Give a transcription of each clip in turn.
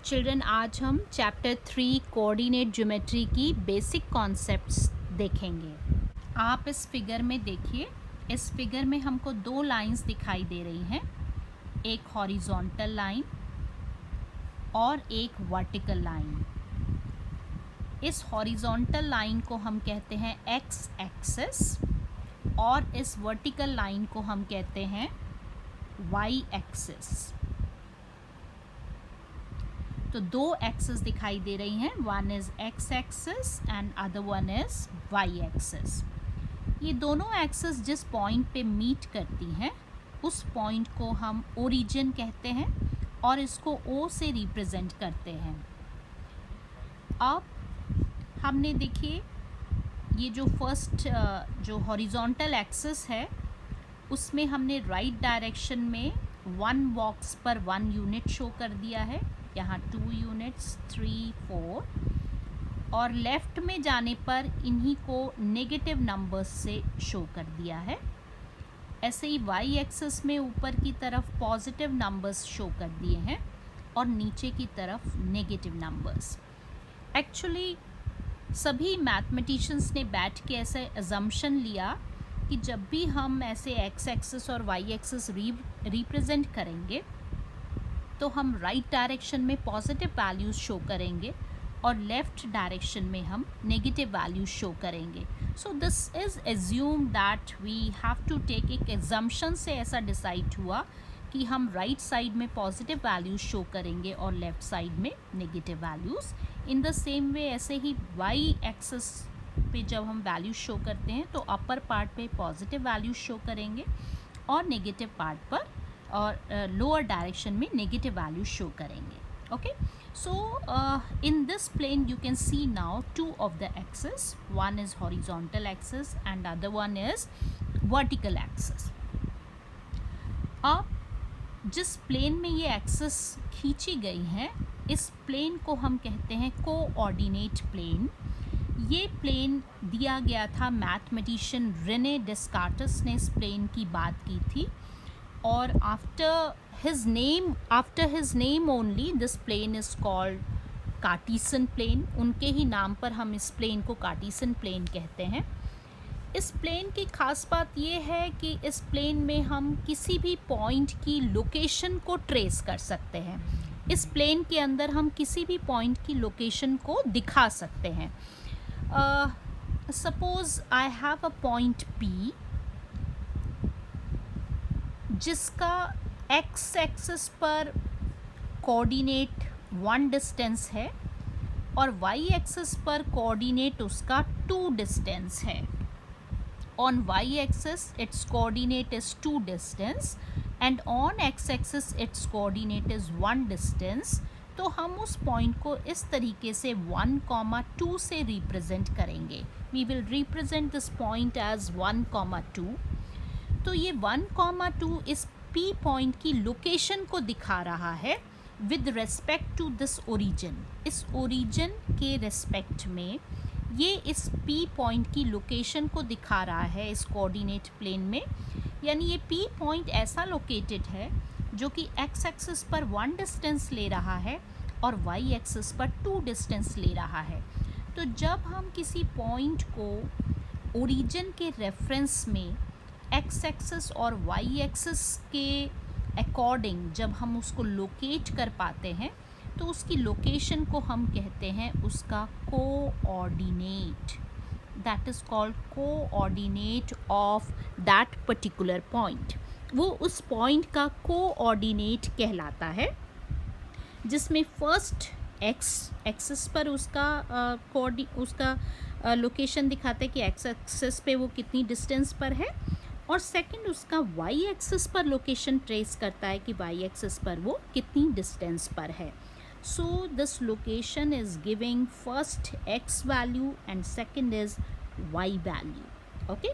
Children, आज हम chapter 3 coordinate geometry की बेसिक कॉन्सेप्ट्स देखेंगे। आप इस फिगर में देखिए, इस फिगर में हमको दो लाइंस दिखाई दे रही हैं, एक हॉरिजॉन्टल लाइन और एक वर्टिकल लाइन। इस हॉरिजॉन्टल लाइन को हम कहते हैं एक्स एक्सिस और इस वर्टिकल लाइन को हम कहते हैं वाई एक्सिस। तो दो एक्सिस दिखाई दे रही हैं, one is X axis and other one is Y axis. ये दोनों एक्सिस जिस पॉइंट पे मीट करती हैं उस पॉइंट को हम ओरिजिन कहते हैं और इसको ओ से रिप्रेजेंट करते हैं। अब हमने देखिए, ये जो फर्स्ट जो हॉरिजॉन्टल एक्सिस है उसमें हमने राइट डायरेक्शन में 1 बॉक्स पर 1 यूनिट शो कर दिया है, यहाँ 2 यूनिट्स 3 4, और लेफ़्ट में जाने पर इन्हीं को नेगेटिव नंबर्स से शो कर दिया है। ऐसे ही वाई एक्सिस में ऊपर की तरफ पॉजिटिव नंबर्स शो कर दिए हैं और नीचे की तरफ नेगेटिव नंबर्स। एक्चुअली सभी मैथमेटिशियंस ने बैठ के ऐसे अजम्पशन लिया कि जब भी हम ऐसे एक्स एक्सिस और वाई एक्सिस रिप्रेजेंट करेंगे तो हम राइट डायरेक्शन में पॉजिटिव वैल्यूज़ शो करेंगे और लेफ़्ट डायरेक्शन में हम नेगेटिव वैल्यूज़ शो करेंगे। So this is assume that we have to take, एक एग्जम्पशन से ऐसा डिसाइड हुआ कि हम राइट साइड में पॉजिटिव वैल्यूज़ शो करेंगे और लेफ़्ट साइड में negative values. In the same way ऐसे ही वाई एक्सिस पे जब हम वैल्यूज़ शो करते हैं तो अपर पार्ट पे पॉजिटिव वैल्यूज़ शो करेंगे और नेगेटिव पार्ट पर और लोअर डायरेक्शन में नेगेटिव वैल्यूज शो करेंगे। Okay, so in this plane you can see now two of the axis, one is horizontal axis and other one is vertical axis. अब जिस plane में ये axis खींची गई हैं इस प्लेन को हम कहते हैं कोऑर्डिनेट प्लेन। ये प्लेन दिया गया था, मैथमेटिशियन रेने डेस्कार्टस ने इस प्लेन की बात की थी और after his name only this plane is called Cartesian plane. उनके ही नाम पर हम इस प्लेन को कार्टीसियन प्लेन कहते हैं। इस प्लेन की खास बात ये है कि इस प्लेन में हम किसी भी पॉइंट की लोकेशन को ट्रेस कर सकते हैं। इस प्लेन के अंदर हम किसी भी पॉइंट की लोकेशन को दिखा सकते हैं। Suppose I have a point P जिसका एक्स एक्सिस पर कोऑर्डिनेट 1 डिस्टेंस है और वाई एक्सिस पर कोऑर्डिनेट उसका 2 डिस्टेंस है। On Y axis its coordinate is 2 distance and on X axis its coordinate is 1 distance. तो हम उस पॉइंट को इस तरीके से 1, 2 से रिप्रेजेंट करेंगे। We will represent this point as 1, 2। तो ये 1, 2 इस P पॉइंट की लोकेशन को दिखा रहा है with respect to this origin. इस ओरिजिन के रेस्पेक्ट में ये इस P पॉइंट की लोकेशन को दिखा रहा है इस कोऑर्डिनेट प्लेन में। यानी ये P पॉइंट ऐसा लोकेटेड है जो कि x एक्सिस पर 1 डिस्टेंस ले रहा है और y एक्सिस पर 2 डिस्टेंस ले रहा है। तो जब हम किसी पॉइंट को ओरिजिन के रेफरेंस में एक्स एक्सिस और वाई एक्सिस के अकॉर्डिंग जब हम उसको लोकेट कर पाते हैं तो उसकी लोकेशन को हम कहते हैं उसका coordinate. That is called coordinate of that particular point. वो उस पॉइंट का कोऑर्डिनेट कहलाता है जिसमें फर्स्ट एक्स एक्सिस पर उसका लोकेशन दिखाता है कि एक्स एक्सिस पे वो कितनी डिस्टेंस पर है और सेकंड उसका वाई एक्सिस पर लोकेशन ट्रेस करता है कि वाई एक्सिस पर वो कितनी डिस्टेंस पर है। So this location is giving first X value and second is Y value. Okay,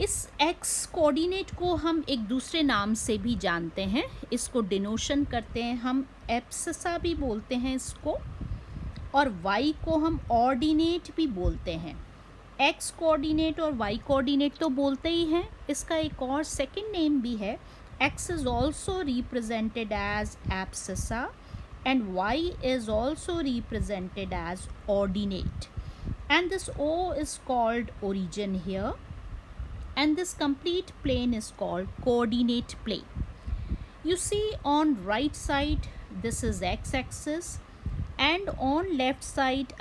इस एक्स कोऑर्डिनेट को हम एक दूसरे नाम से भी जानते हैं, इसको डिनोशन करते हैं हम, एब्सिसा भी बोलते हैं इसको, और वाई को हम ऑर्डिनेट भी बोलते हैं। एक्स कोऑर्डिनेट और वाई कोऑर्डिनेट तो बोलते ही हैं, इसका एक और सेकंड नेम भी है। X is also represented as abscissa and y is also represented as ordinate, and this O is called origin here, and this complete plane is called coordinate plane. You see on right side this is x-axis, and on left side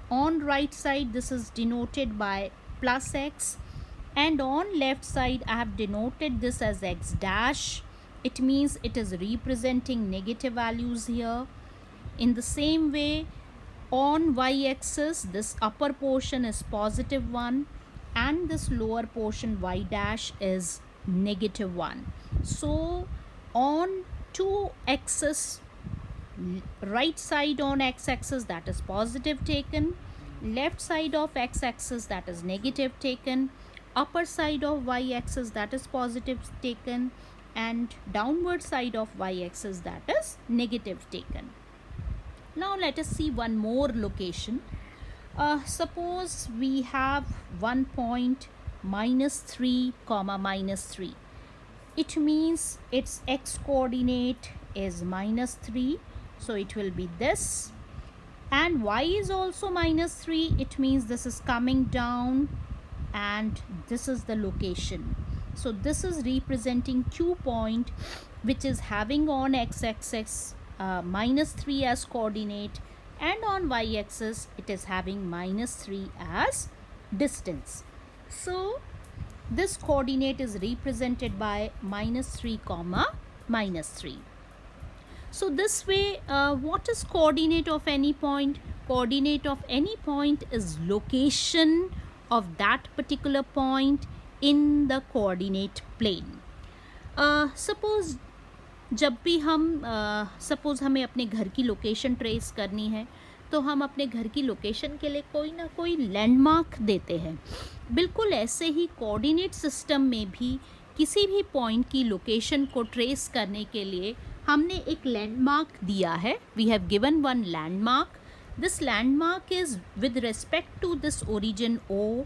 on right side this is denoted by plus x, and on left side I have denoted this as x dash. It means it is representing negative values here. In the same way, on y-axis this upper portion is positive 1 and this lower portion y dash is negative 1. So on two axes, right side on x-axis that is positive taken, left side of x-axis that is negative taken, upper side of y-axis that is positive taken, and downward side of y-axis that is negative taken. Now let us see one more location. Suppose we have one point -3, -3. It means its x coordinate is -3, so it will be this, and y is also -3. It means this is coming down and this is the location. So this is representing Q point, which is having on x-axis -3 as coordinate, and on y-axis it is having -3 as distance. So this coordinate is represented by -3, -3. So this way, what is coordinate of any point? Coordinate of any point is location of that particular point in the coordinate plane. Suppose जब भी हम suppose हमें अपने घर की location trace करनी है, तो हम अपने घर की लोकेशन के लिए कोई ना कोई लैंडमार्क देते हैं. बिल्कुल ऐसे ही कोऑर्डिनेट सिस्टम में भी किसी भी पॉइंट की लोकेशन को ट्रेस करने के लिए हमने एक लैंडमार्क दिया है. We have given one landmark. This landmark is with respect to this origin O,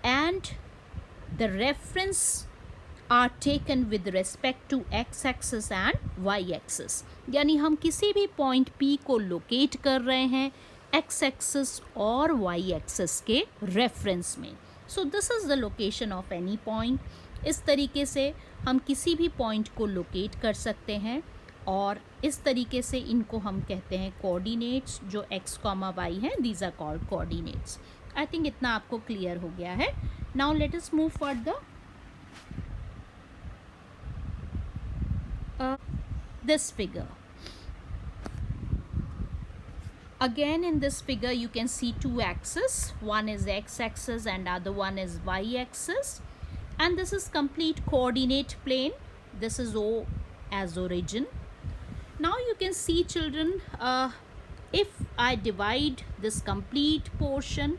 and the reference are taken with respect to x-axis and y-axis. यानी हम किसी भी पॉइंट P को लोकेट कर रहे हैं x-axis और y-axis के रेफरेंस में. सो this is the location of any point. इस तरीके से हम किसी भी पॉइंट को लोकेट कर सकते हैं, और इस तरीके से इनको हम कहते हैं कोऑर्डिनेट्स. जो x, y हैं, these are called coordinates. I think इतना आपको क्लियर हो गया है. Now let us move further. This figure. Again in this figure you can see two axes. One is x-axis and other one is y-axis. And this is complete coordinate plane. This is O as origin. Now you can see, children, if I divide this complete portion,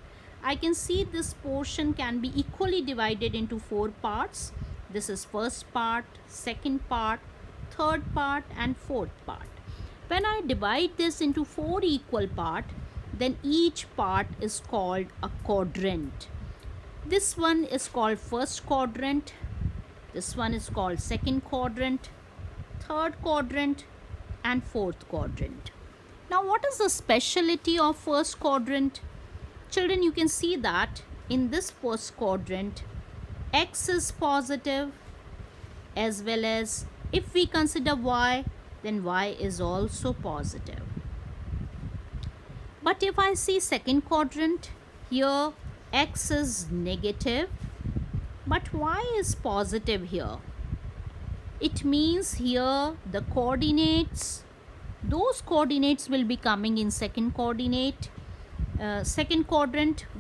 I can see this portion can be equally divided into 4 parts. This is first part, second part, third part and fourth part. When I divide this into 4 equal parts, then each part is called a quadrant. This one is called first quadrant, this one is called second quadrant, third quadrant and fourth quadrant. Now what is the speciality of first quadrant? Children, you can see that in this first quadrant x is positive, as well as if we consider y, then y is also positive. But if I see second quadrant, here x is negative, but y is positive here. It means here the coordinates, those coordinates will be coming in second quadrant,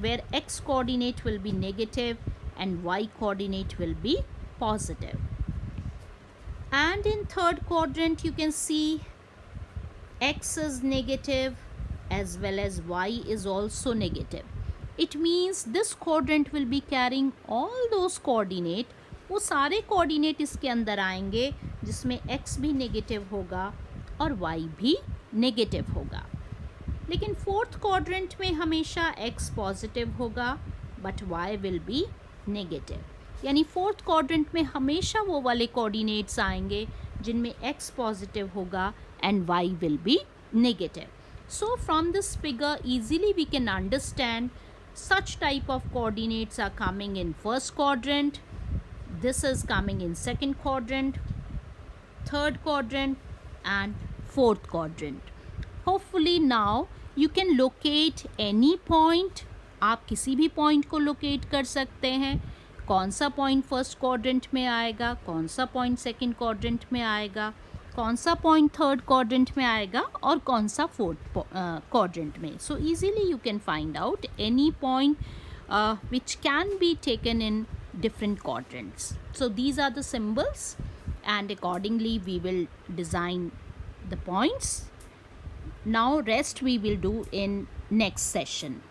where x coordinate will be negative and y coordinate will be positive. And in third quadrant you can see x is negative as well as y is also negative. It means this quadrant will be carrying all those coordinate. वो सारे coordinate इसके अंदर आएंगे जिसमें x भी negative होगा और y भी नेगेटिव होगा. लेकिन फोर्थ क्वाड्रेंट में हमेशा x पॉजिटिव होगा but y will be negative. यानी फोर्थ क्वाड्रेंट में हमेशा वो वाले कोऑर्डिनेट्स आएंगे जिनमें x पॉजिटिव होगा and y will be negative. So from this figure easily we can understand such type of coordinates are coming in first quadrant, this is coming in second quadrant, third quadrant and fourth quadrant. Hopefully now you can locate any point. आप किसी भी point को locate कर सकते हैं. कौन सा point first quadrant में आएगा, कौन सा पॉइंट सेकंड क्वाड्रेंट में आएगा, कौन सा पॉइंट थर्ड क्वाड्रेंट में आएगा और कौन सा फोर्थ क्वाड्रेंट में. So easily you can find out any point which can be taken in different quadrants. So these are the symbols and accordingly we will design the points. Now rest we will do in next session.